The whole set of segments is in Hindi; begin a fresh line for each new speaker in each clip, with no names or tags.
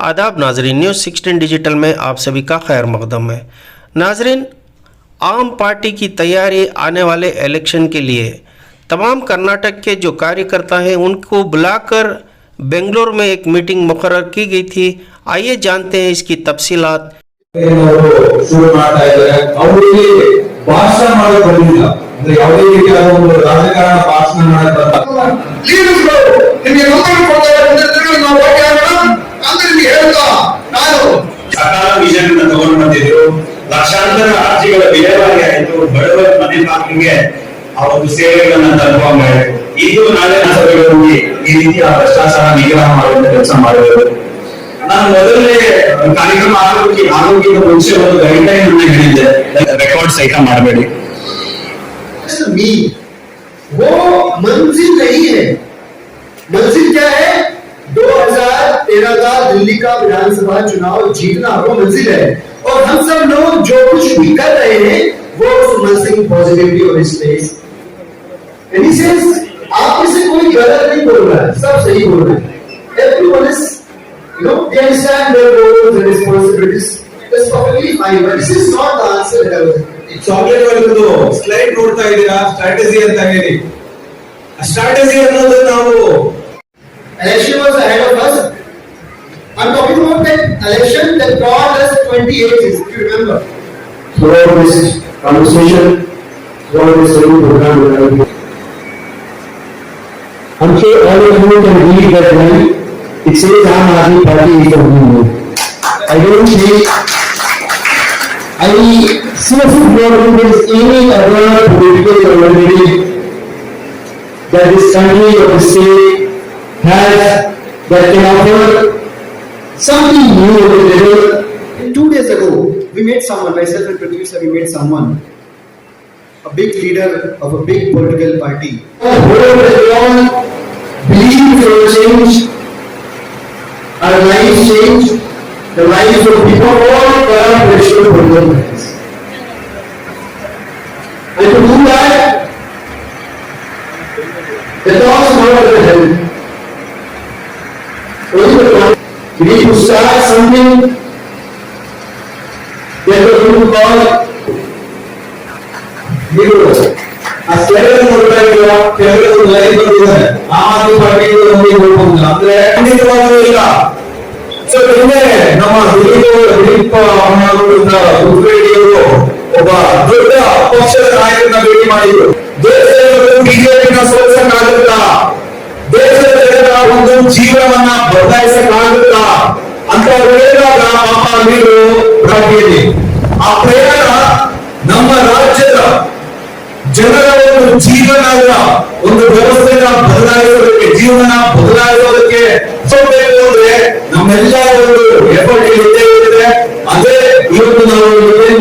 आदाब नाजरीन, न्यूज़ 16 डिजिटल में आप सभी का खैर मकदम है। नाजरीन, आम पार्टी की तैयारी आने वाले इलेक्शन के लिए तमाम कर्नाटक के जो कार्यकर्ता हैं उनको बुलाकर बेंगलोर में एक मीटिंग मुकर्रर की गई थी। आइए जानते हैं इसकी तफसीलात।
ಲಕ್ಷಾಂತರ ಅರ್ಜಿಗಳ ವಿಲೇವಾರಿ ಆಯಿತು, ಬಡವರ ಮನೆ ಬಾಗಿಲಿಗೆ ಆ ಒಂದು ಸೇವೆಗಳನ್ನ ತಲುಪಲಾಯಿತು. ಇದು ನಾಳೆ ಸಭೆಗಳಲ್ಲಿ ಈ ರೀತಿಯ ಭ್ರಷ್ಟಾಚಾರ ನಿಗ್ರಹ ಮಾಡುವಂತ ಕೆಲಸ ಮಾಡಬೇಕು. ನಾನು ಮೊದಲನೇ ಕಾರ್ಯಕ್ರಮ ಆರೋಗ್ಯದ ಮುಂಚೆ ಒಂದು ಗೈಡ್ಲೈನ್ ಅನ್ನು ಹೇಳಿದ್ದೆ, ರೆಕಾರ್ಡ್ ಸಹಿತ ಮಾಡಬೇಡಿ.
वो मंजिल नहीं है। मंजिल क्या है? 2013 का दिल्ली का विधानसभा चुनाव जीतना वो मंजिल है, और हम सब लोग जो कुछ भी कर रहे हैं वो समझिंग positively on his face. And he says आप में से कोई गलत नहीं बोल रहा है, सब सही बोल रहे हैं। Everyone is they understand their roles and responsibilities. That's perfectly fine, but this is not the answer that I was.
Chocolate ವರ್ಗದ್ದು ಸ್ಲೈಡ್ ನೋಡ್ತಾ ಇದ್ದೀರಾ, ಸ್ಟ್ರಾಟಜಿ ಅಂತ ಹೇಳಿ. ಸ್ಟ್ರಾಟಜಿ ಅನ್ನೋದು ನಾವು
Election was ahead of us. I'm talking about that election that brought us 28 years, if you remember.
Throughout this conversation, throughout this program, I'm sure all of you can read that when it says Aam Aadmi Party is the winner. I don't think I seriously don't think there is any other political community that this country or the state has that can offer something new at the level.
2 days ago, we met someone, myself and producer, we met someone, a big leader of a big political party.
Whoever they all believe for change, our lives change, the lives of people, all corrupt racial political parties. And to do that, the talks not going to help. We need to start something that we will call heroes.
ಆ ಸ್ಲೈಡ್ ನೋಡ್ತಾ ಇದ್ದೀರಾ, ಕೆಲವರು ಲೈನ್ ಕೊಟ್ಟಿದ್ದಾರೆ. ಆಮ್ ಆದ್ಮಿ ಪಾರ್ಟಿ ನಮಗೆ ಹೋಗ್ಬೋದು ಅಂದ್ರೆ ಖಂಡಿತವಾಗ್ಲೂ ಇಲ್ಲ. ಸೊ ನಿನ್ನೆ ನಮ್ಮ ದಿಲೀಪ್ ಉಪ್ರೇಡಿಯವರು ಒಬ್ಬ ದೊಡ್ಡ ಪಕ್ಷದ ನಾಯಕರನ್ನ ಭೇಟಿ ಮಾಡಿದ್ರು. ದೇಶದಲ್ಲಿ ಬಿಜೆಪಿನ ಸೋಲಿಸಕ್ಕಾಗುತ್ತಾ, ದೇಶದ ಜನರ ಒಂದು ಜೀವನವನ್ನ ಬದಲಾಯಿಸಕ್ಕಾಗುತ್ತಾ ಅಂತ ಹೇಳಿದಾಗ ಪಾಪ ನೀರು ರಾಜ್ಯದಲ್ಲಿ ಆ ಪ್ರಯಾಣ ನಮ್ಮ ರಾಜ್ಯದ ಜನರ ಒಂದು ಜೀವನದ ಒಂದು ವ್ಯವಸ್ಥೆನ ಬದಲಾಯಿಸೋದಕ್ಕೆ, ಜೀವನ ಬದಲಾಯಿಸೋದಕ್ಕೆ ಬೇಕು ಅಂದ್ರೆ ನಮ್ಮೆಲ್ಲ ಒಂದು ಎಫರ್ಟ್ ಇದ್ದೇ ಇರುತ್ತೆ. ಅದೇ ಇವತ್ತು ನಾವು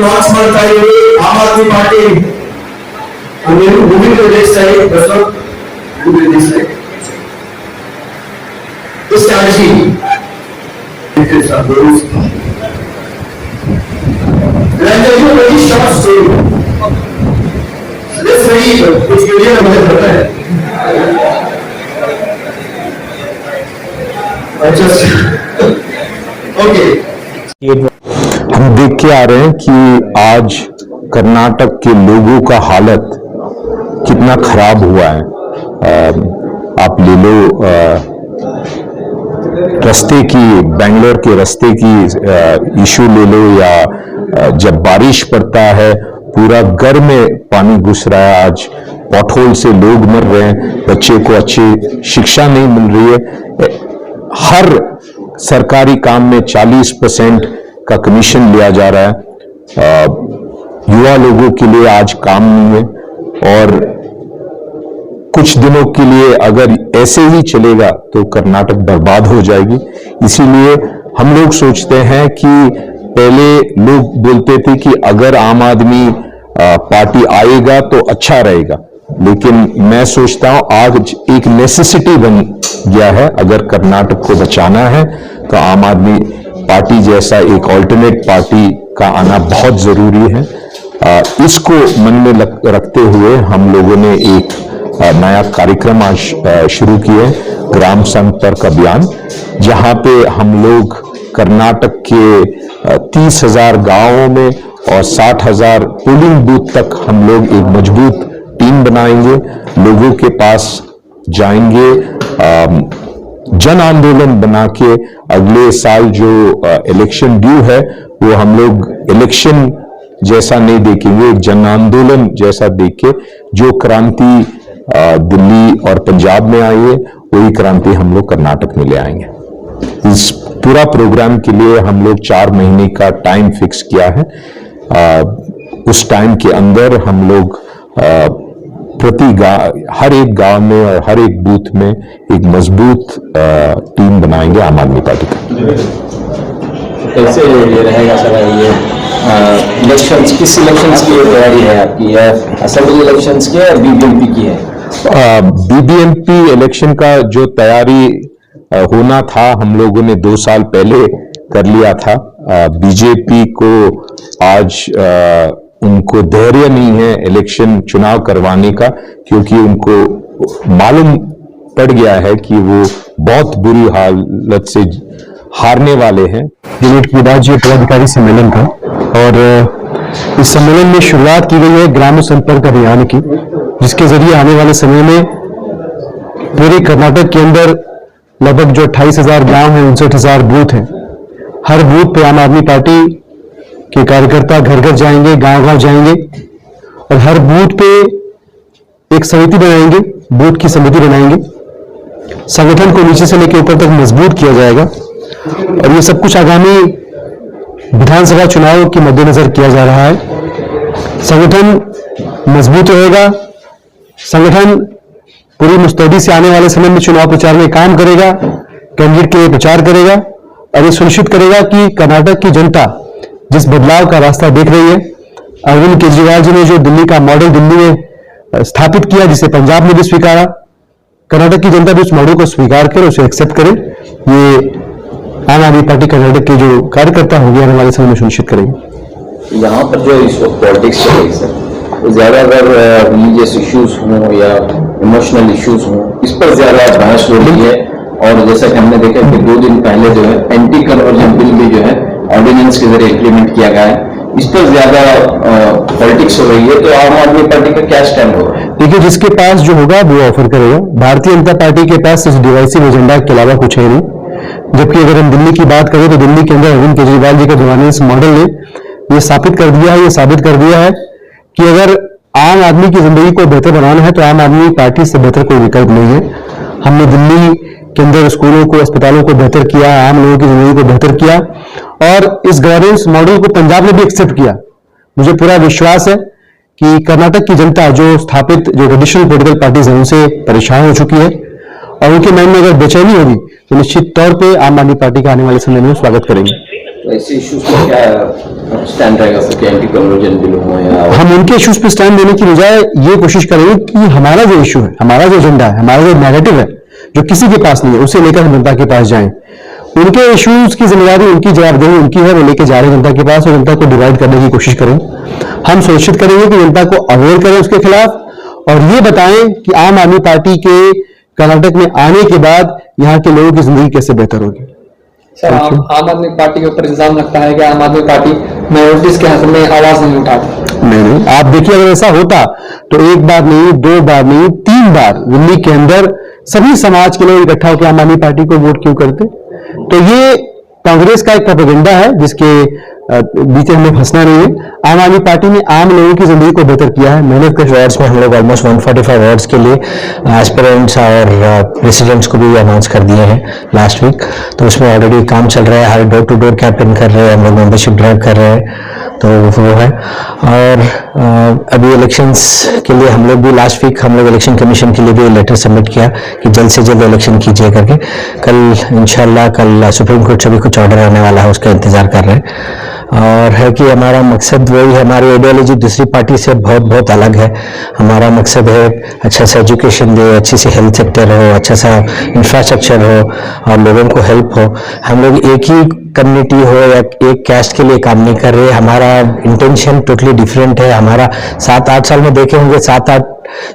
ಲಾಂಚ್ ಮಾಡ್ತಾ ಇದ್ದೀವಿ Aam Aadmi party.
This strategy is a bruise. And I'll tell you a very short story. Let's very, it's really a matter. I just, okay.
हम देख के आ रहे हैं कि आज कर्नाटक के लोगों का हालत कितना खराब हुआ है। आप ले लो रास्ते की, बेंगलोर के रास्ते की इशू ले लो, या जब बारिश पड़ता है पूरा घर में पानी घुस रहा है। आज पॉटहोल से लोग मर रहे हैं, बच्चे को अच्छी शिक्षा नहीं मिल रही है। हर सरकारी काम में 40% का कमीशन लिया जा रहा है। युवा लोगों के लिए आज काम नहीं है, और कुछ दिनों के लिए अगर ऐसे ही चलेगा तो कर्नाटक बर्बाद हो जाएगी। इसीलिए हम लोग सोचते हैं कि पहले लोग बोलते थे कि अगर आम आदमी पार्टी आएगा तो अच्छा रहेगा, लेकिन मैं सोचता हूं आज एक नेसेसिटी बन गया है। अगर कर्नाटक को बचाना है तो आम आदमी पार्टी जैसा एक ऑल्टरनेट पार्टी का आना बहुत जरूरी है। इसको मन में रखते हुए हम लोगों ने एक नया कार्यक्रम आज शुरू किए, ग्राम संपर्क अभियान, जहां पे हम लोग कर्नाटक के 30,000 गांवों में और 60,000 पोलिंग बूथ तक हम लोग एक मजबूत टीम बनाएंगे, लोगों के पास जाएंगे, जन आंदोलन बना के अगले साल जो इलेक्शन ड्यू है वो हम लोग इलेक्शन जैसा नहीं देखेंगे, एक जन आंदोलन जैसा देख के जो क्रांति दिल्ली और पंजाब में आई है वही क्रांति हम लोग कर्नाटक में ले आएंगे। इस पूरा प्रोग्राम के लिए हम लोग 4 महीने का टाइम फिक्स किया है। उस टाइम के अंदर हम लोग हर एक गांव में और हर एक बूथ में एक मजबूत टीम बनाएंगे आम आदमी पार्टी का।
कैसे ये रहेगा सर ये इलेक्शंस, किस इलेक्शंस की तैयारी है आपकी, या असेंबली इलेक्शंस की है, बीबीएमपी की है?
बीबीएमपी इलेक्शन का जो तैयारी होना था हम लोगों ने 2 साल पहले कर लिया था। बीजेपी को आज उनको धैर्य नहीं है इलेक्शन चुनाव करवाने का, क्योंकि उनको मालूम पड़ गया है कि वो बहुत बुरी हालत से हारने वाले हैं।
यूनिट की राज्य पदाधिकारी सम्मेलन था और इस सम्मेलन में शुरुआत की गई है ग्राम संपर्क अभियान की, जिसके जरिए आने वाले समय में पूरे कर्नाटक के अंदर लगभग जो 28,000 गांव हैं, 59,000 बूथ हैं, हर बूथ पे आम आदमी पार्टी के कार्यकर्ता घर घर जाएंगे, गांव गांव जाएंगे और हर बूथ पे एक समिति बनाएंगे, बूथ की समिति बनाएंगे। संगठन को नीचे से लेकर ऊपर तक मजबूत किया जाएगा और ये सब कुछ आगामी विधानसभा चुनाव के मद्देनजर किया जा रहा है। संगठन मजबूत रहेगा, संगठन पूरी मुस्तैदी से आने वाले समय में चुनाव प्रचार में काम करेगा, कैंडिडेट के लिए प्रचार करेगा और ये सुनिश्चित करेगा कि कर्नाटक की जनता जिस बदलाव का रास्ता देख रही है, अरविंद केजरीवाल जी ने जो दिल्ली का मॉडल दिल्ली में स्थापित किया, जिसे पंजाब ने भी स्वीकारा, कर्नाटक की जनता भी उस मॉडल को स्वीकार करे, उसे एक्सेप्ट करे। ये आम आदमी पार्टी कर्नाटक के जो कार्यकर्ता होंगे आने वाले समय में सुनिश्चित करेंगे।
यहाँ पर जो इस वक्त पॉलिटिक्स चल रही सर, वो ज्यादा अगर रिलीजियस इश्यूज हों या इमोशनल इश्यूज हों, इस पर ज्यादा बहस हो रही है। और जैसा कि हमने देखा कि 2 दिन पहले जो है एंटी कन्वर्जन बिल भी जो है ऑर्डिनेंस के जरिए इंप्लीमेंट किया गया है, इस पर ज्यादा पॉलिटिक्स हो रही है। तो आम आदमी पार्टी का क्या स्टैंड होगा?
देखिए, जिसके पास जो होगा वो ऑफर करेगा। भारतीय जनता पार्टी के पास इस डिवाइसिव एजेंडा के अलावा कुछ है नहीं। जबकि अगर हम दिल्ली की बात करें तो दिल्ली के अंदर अरविंद केजरीवाल जी के जमाने इस मॉडल ने ये साबित कर दिया है कि अगर आम आदमी की जिंदगी को बेहतर बनाना है तो आम आदमी पार्टी से बेहतर कोई विकल्प नहीं है। हमने दिल्ली के अंदर स्कूलों को, अस्पतालों को बेहतर किया, आम लोगों की जिंदगी को बेहतर किया और इस गवर्नेंस मॉडल को पंजाब ने भी एक्सेप्ट किया। मुझे पूरा विश्वास है कि कर्नाटक की जनता जो स्थापित जो ट्रेडिशनल पॉलिटिकल पार्टीज हैं उनसे परेशान हो चुकी है और उनके मन में अगर बेचैनी होगी तो निश्चित तौर पे आम आदमी पार्टी का आने वाले समय में स्वागत करेंगे।
तो ऐसे इश्यूज पर क्या स्टैंड रहेगा सर, एंटी कन्वर्जन बिल हो या
हम उनके इश्यूज पे स्टैंड देने की बजाय ये कोशिश करेंगे कि हमारा जो इश्यू है, हमारा जो एजेंडा है, हमारा जो नैरेटिव है जो किसी के पास नहीं है, उसे लेकर हम जनता के पास जाएं। उनके इश्यूज की जिम्मेदारी, उनकी जवाबदेही उनकी है, वो लेके जा रहे हैं जनता के पास और जनता को डिवाइड करने की कोशिश करें। हम सुनिश्चित करेंगे कि जनता को अवेयर करें उसके खिलाफ और ये बताएं कि आम आदमी पार्टी के कर्नाटक में आने के बाद यहाँ के लोगों की जिंदगी कैसे बेहतर होगी।
सर, आम आदमी पार्टी के ऊपर इल्जाम लगता है कि आम आदमी पार्टी माइनॉरिटीज के हक में आवाज नहीं उठाती।
नहीं, आप देखिए, अगर ऐसा होता तो 1 बार नहीं, 2 बार नहीं, 3 बार दिल्ली के अंदर सभी समाज के लोग इकट्ठा होकर आम आदमी पार्टी को वोट क्यों करते? तो ये कांग्रेस का एक प्रोपेगेंडा है जिसके बीच हमें फंसना नहीं है। आम आदमी पार्टी ने आम लोगों की जिंदगी को बेहतर किया है। मेहनत के वार्ड्स में हम लोग ऑलमोस्ट 145 वार्ड्स के लिए एस्पिरेंट्स और प्रेसिडेंट्स को भी अनाउंस कर दिए हैं लास्ट वीक। तो उसमें ऑलरेडी काम चल रहा है, हर डोर टू डोर कैंपेन कर रहे हैं, हम लोग मेंबरशिप ड्राइव कर रहे हैं, तो वो है। और अभी इलेक्शंस के लिए हम लोग भी लास्ट वीक हम लोग इलेक्शन कमीशन के लिए भी लेटर सबमिट किया कि जल्द से जल्द इलेक्शन कीजिए करके। कल इंशाल्लाह कल सुप्रीम कोर्ट से भी कुछ ऑर्डर आने वाला है, उसका इंतजार कर रहे हैं। और है कि हमारा मकसद वही है, हमारी आइडियोलॉजी दूसरी पार्टी से बहुत बहुत अलग है। हमारा मकसद है अच्छा सा एजुकेशन दे, अच्छी सी हेल्थ सेक्टर हो, अच्छा सा इंफ्रास्ट्रक्चर हो और लोगों को हेल्प हो। हम लोग एक ही कम्युनिटी हो या एक कैस्ट के लिए काम नहीं कर रहे। हमारा इंटेंशन टोटली डिफरेंट है। हमारा 7-8 साल में देखे होंगे 7-8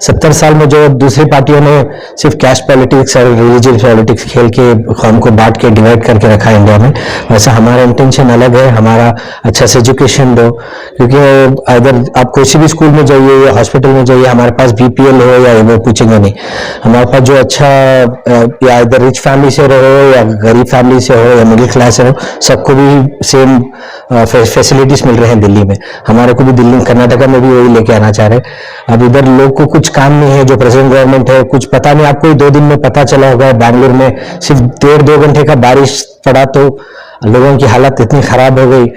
70 साल में जो दूसरी पार्टियों ने सिर्फ कैस्ट पॉलिटिक्स और रिलीजियस पॉलिटिक्स खेल के कौम को बांट के डिवाइड करके रखा है इंडिया में, वैसा हमारा इंटेंशन अलग है। हमारा अच्छा से एजुकेशन दो, क्योंकि अगर आप किसी भी स्कूल में जाइए या हॉस्पिटल में जाइए, हमारे पास बीपीएल हो या वो पूछेंगे नहीं। हमारे पास जो अच्छा या इधर रिच फैमिली से रहो या गरीब फैमिली से हो या मिडिल क्लास से हो, सबको भी सेम फैसिलिटीज मिल रहे हैं दिल्ली में। हमारे को भी दिल्ली कर्नाटका में भी वही लेके आना चाह रहे हैं। अब इधर लोग को कुछ काम नहीं है, जो प्रेजेंट गवर्नमेंट है कुछ पता नहीं। आपको 2 दिन में पता चला होगा बैंगलोर में सिर्फ 1.5-2 घंटे का बारिश पड़ा तो लोगों की हालत इतनी खराब हो गई।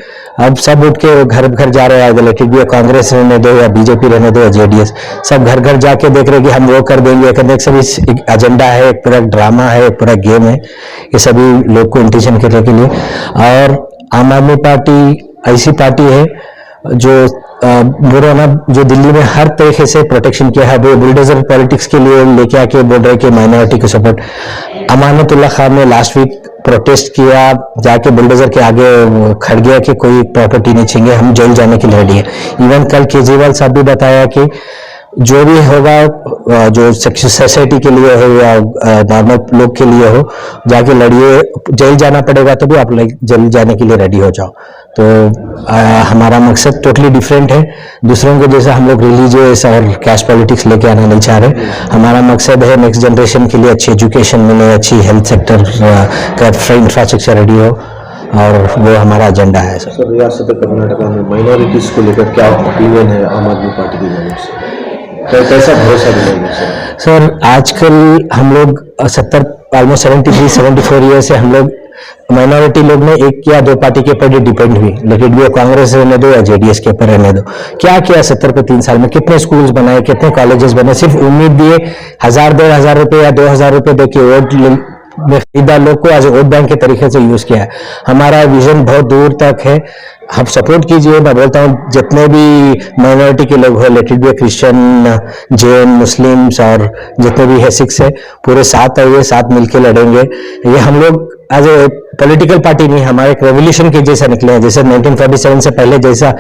अब सब उठ के घर घर जा रहे हैं, लेट इट बी कांग्रेस रहने दो या बीजेपी रहने दो या जेडीएस, सब घर घर जाके देख रहे कि हम वो कर देंगे करने। सब इस एक एजेंडा है, एक पूरा ड्रामा है, एक पूरा गेम है, ये सभी लोग को इंटेंशन करने के लिए। और आम आदमी पार्टी ऐसी पार्टी है जो बोलो ना, जो दिल्ली में हर तरीके से प्रोटेक्शन किया है। वो बुलडोजर पॉलिटिक्स के लिए लेके आके बोल रहे कि माइनॉरिटी को सपोर्ट। अमानतुल्लाह खान ने लास्ट वीक प्रोटेस्ट किया, जाके बुलडोजर के आगे खड़ गया कि कोई प्रॉपर्टी नहीं छीनेंगे, हम जेल जाने के लिए रेडी है। इवन कल केजरीवाल साहब भी बताया कि जो भी होगा, जो सोसाइटी के लिए हो या नॉर्मल लोग के लिए हो, जाके लड़िए, जेल जाना पड़ेगा तो भी आप जेल जाने के लिए रेडी हो जाओ। तो हमारा मकसद टोटली डिफरेंट है। दूसरों के जैसा हम लोग रिलीजियस और कैस्ट पॉलिटिक्स लेके आना नहीं चाह रहे। हमारा मकसद है नेक्स्ट जनरेशन के लिए अच्छी एजुकेशन मिले, अच्छी हेल्थ सेक्टर का इंफ्रास्ट्रक्चर रेडी हो, और वो हमारा एजेंडा है।
सर, रियासत कर्नाटका में माइनॉरिटीज को लेकर क्या ओपिनियन है आम आदमी पार्टी की जानिब से? कैसा भरोसा दिलाएंगे
सर? आजकल हम लोग ऑलमोस्ट 73-74 ईयर से हम लोग माइनॉरिटी लोग ने 1 या 2 पार्टी के ऊपर डिपेंड हुई, लेकिन भी कांग्रेस रहने दो या जेडीएस के ऊपर रहने दो। क्या किया 70 पे 3 साल में? कितने स्कूल्स बनाए, कितने कॉलेजेस बने? सिर्फ उम्मीद दिए 1000-1500 रुपए या 2000 रुपए देके वोट में खरीदा लोग को, आज वोट बैंक के तरीके से यूज किया है। हमारा विजन बहुत दूर तक है, आप सपोर्ट कीजिए। मैं बोलता हूँ जितने भी माइनॉरिटी के लोग हो, let it be Christian, Jain, Muslims और जितने भी है सिक्स है, पूरे साथ आइए, साथ मिलके लड़ेंगे। ये हम लोग एज ए पॉलिटिकल पार्टी नहीं, हमारे एक रेवोल्यूशन के जैसा निकले हैं। जैसे 1947 से पहले जैसा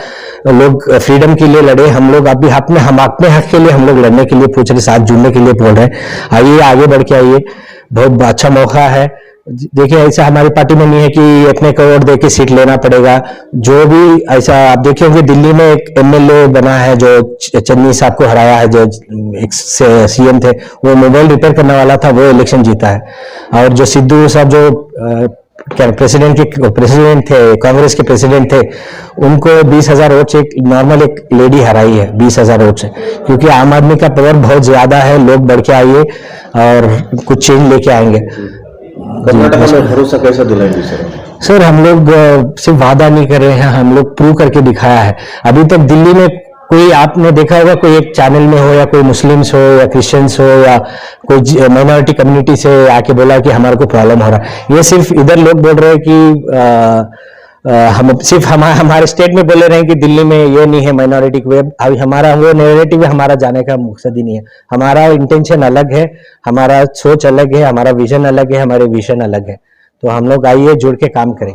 लोग फ्रीडम के लिए लड़े, हम लोग अभी हम अपने हक के लिए हम लोग लड़ने के लिए पूछ रहे, साथ जुड़ने के लिए बोल रहे हैं। आइए, आगे बढ़ के आइए, बहुत अच्छा मौका है। देखिए, ऐसा हमारी पार्टी में नहीं है कि इतने करोड़ दे के सीट लेना पड़ेगा। जो भी ऐसा आप देखे होंगे, दिल्ली में एक एमएलए बना है जो चन्नी साहब को हराया है, जो एक सीएम थे, वो मोबाइल रिपेयर करने वाला था, वो इलेक्शन जीता है। और जो सिद्धू साहब जो प्रेसिडेंट थे, कांग्रेस के प्रेसिडेंट थे, उनको 20,000 वोट से एक नॉर्मल एक लेडी हराई है, 20,000 वोट से। क्योंकि आम आदमी का पावर बहुत ज्यादा है, लोग बढ़ के आइए और कुछ चेंज लेके आएंगे।
कर्नाटक में भरोसा कैसा दिलाएंगे सर?
सर, हम लोग सिर्फ वादा नहीं कर रहे हैं, हम लोग प्रूव करके दिखाया है। अभी तक दिल्ली में कोई, आपने देखा होगा, कोई एक चैनल में हो या कोई मुस्लिम्स हो या क्रिश्चियंस हो या कोई माइनॉरिटी कम्युनिटी से आके बोला कि हमारे को प्रॉब्लम हो रहा है। ये सिर्फ इधर लोग बोल रहे हैं कि हम सिर्फ हमारे स्टेट में बोले रहे हैं कि दिल्ली में ये नहीं है माइनॉरिटी को। अभी हमारा वो नैरेटिव हमारा जाने का मकसद ही नहीं है। हमारा इंटेंशन अलग है, हमारा सोच अलग है, हमारा विजन अलग है, हमारे विजन अलग है। तो हम लोग आइए, जुड़ के काम करें।